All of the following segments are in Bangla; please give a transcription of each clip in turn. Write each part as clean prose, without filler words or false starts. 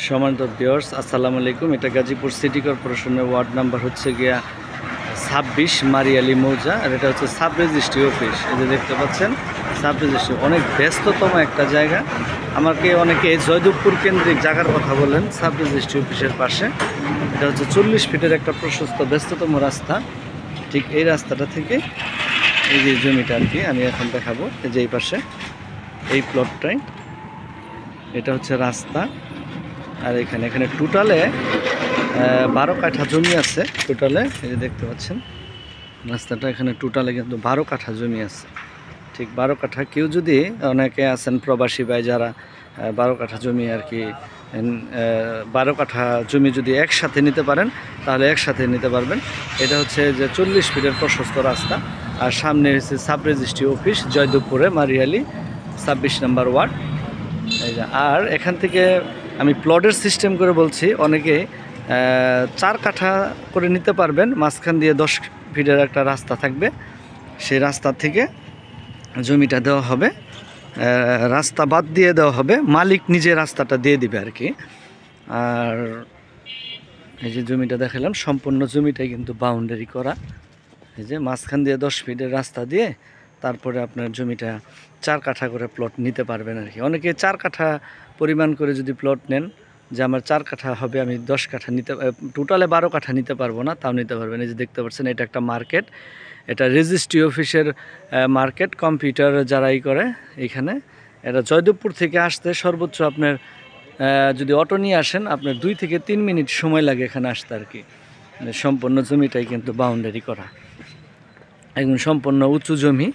সম্মানিত ভিউয়ার্স, আসসালামু আলাইকুম। এটা গাজীপুর সিটি কর্পোরেশনের ওয়ার্ড নাম্বার হচ্ছে গিয়া 26 মারিয়ালি মৌজা, আর এটা হচ্ছে সাব রেজিস্ট্রি অফিস। এই যে দেখতে পাচ্ছেন সাব রেজিস্ট্রি, অনেক ব্যস্ততম একটা জায়গা। আমাকে অনেকে জয়দেবপুর কেন্দ্রিক জায়গার কথা বলেন সাব রেজিস্ট্রি অফিসের পাশে। এটা হচ্ছে 40 ফিটের একটা প্রশস্ত ব্যস্ততম রাস্তা। ঠিক এই রাস্তাটা থেকে এই যে জমিটা আর কি আমি এখন দেখাবো, এই যে এই পাশে এই প্লটটাই, এটা হচ্ছে রাস্তা। আর এখানে টোটালে 12 কাঠা জমি আছে টোটালে। এই যে দেখতে পাচ্ছেন রাস্তাটা, এখানে টোটালে কিন্তু 12 কাঠা জমি আছে। ঠিক 12 কাঠা। কেউ যদি, অনেকে আছেন প্রবাসী ভাই যারা 12 কাঠা জমি আর কি, 12 কাঠা জমি যদি একসাথে নিতে পারেন তাহলে একসাথে নিতে পারবেন। এটা হচ্ছে যে 40 ফিটের প্রশস্ত রাস্তা। আর সামনে হচ্ছে সাব রেজিস্ট্রি অফিস, জয়দেবপুরে মারিয়ালি 26 নম্বর ওয়ার্ড। এই যে, আর এখান থেকে আমি প্লটের সিস্টেম করে বলছি, অনেকে 4 কাঠা করে নিতে পারবেন। মাঝখান দিয়ে 10 ফিটের একটা রাস্তা থাকবে, সেই রাস্তা থেকে জমিটা দেওয়া হবে, রাস্তা বাদ দিয়ে দেওয়া হবে, মালিক নিজে রাস্তাটা দিয়ে দিবে আর কি। আর এই যে জমিটা দেখালাম, সম্পূর্ণ জমিটাই কিন্তু বাউন্ডারি করা। এই যে মাঝখান দিয়ে 10 ফিটের রাস্তা দিয়ে তারপরে আপনার জমিটা 4 কাঠা করে প্লট নিতে পারবেন আর কি। অনেকে 4 কাঠা পরিমাণ করে যদি প্লট নেন, যে আমার 4 কাঠা হবে, আমি 10 কাঠা নিতে, টোটালে 12 কাঠা নিতে পারবো না, তাও নিতে পারবেন। এই যে দেখতে পাচ্ছেন এটা একটা মার্কেট, এটা রেজিস্ট্রি অফিসের মার্কেট, কম্পিউটার যারাই করে এইখানে। এটা জয়দেবপুর থেকে আসতে সর্বোচ্চ আপনার যদি অটো নিয়ে আসেন আপনার 2 থেকে 3 মিনিট সময় লাগে এখানে আসতে আর কি। সম্পূর্ণ জমিটাই কিন্তু বাউন্ডারি করা, একদম সম্পূর্ণ উঁচু জমি,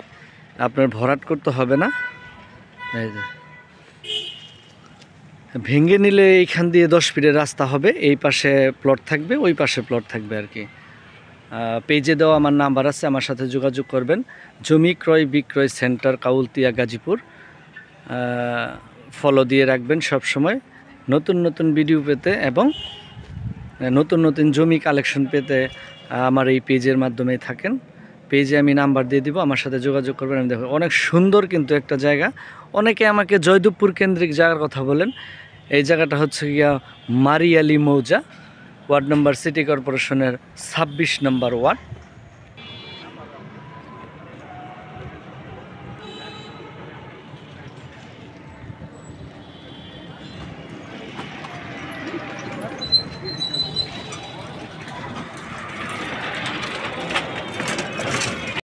আপনার ভরাট করতে হবে না। এই যে ভেঙে নিলে এইখান দিয়ে 10 ফিটের রাস্তা হবে, এই পাশে প্লট থাকবে, ওই পাশে প্লট থাকবে আর কি। পেজে দেওয়া আমার নাম্বার আছে, আমার সাথে যোগাযোগ করবেন। জমি ক্রয় বিক্রয় সেন্টার, কাউলতিয়া, গাজীপুর। ফলো দিয়ে রাখবেন সব সময়, নতুন নতুন ভিডিও পেতে এবং নতুন নতুন জমি কালেকশন পেতে আমার এই পেজের মাধ্যমেই থাকেন। পেজে আমি নাম্বার দিয়ে দিব, আমার সাথে যোগাযোগ করবেন। আমি দেখো অনেক সুন্দর কিন্তু একটা জায়গা। অনেকে আমাকে জয়দেবপুর কেন্দ্রিক জায়গার কথা বলেন। এই জায়গাটা হচ্ছে গিয়া মারিয়ালি মৌজা, ওয়ার্ড নম্বর সিটি কর্পোরেশনের 26 নম্বর ওয়ার্ড।